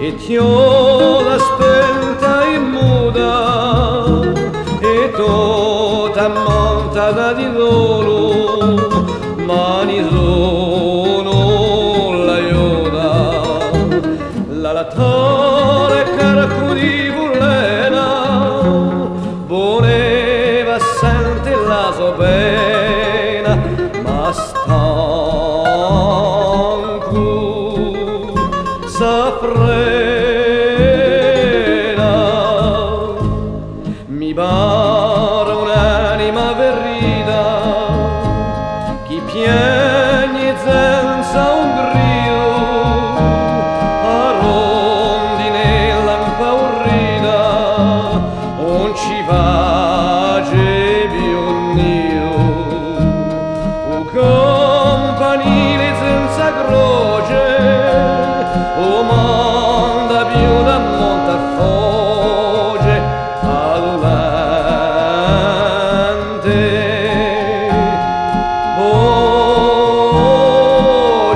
e t'ho l'aspetta in muda e tutta montata di loro mani sono l'aiuta la torre carco di Vullena voleva sentire la sua pena ma stanco s'affrena mi pare un'anima verrita chi piagne senza un grido a rondinella impaurita non ci face più un nido un campanile senza croce o manda più da monte a foce adulante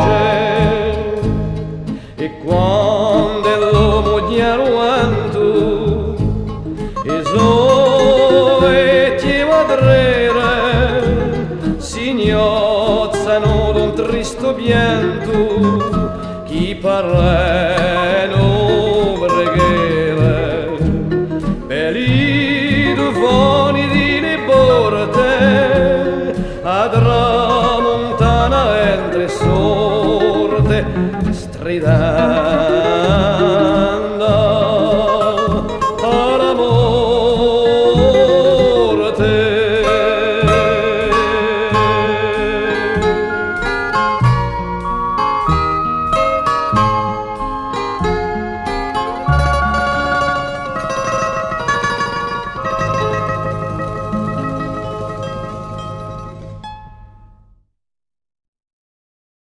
voce e quando l'uomo di aruanto e so e ti vadrere si gnozza un tristo pianto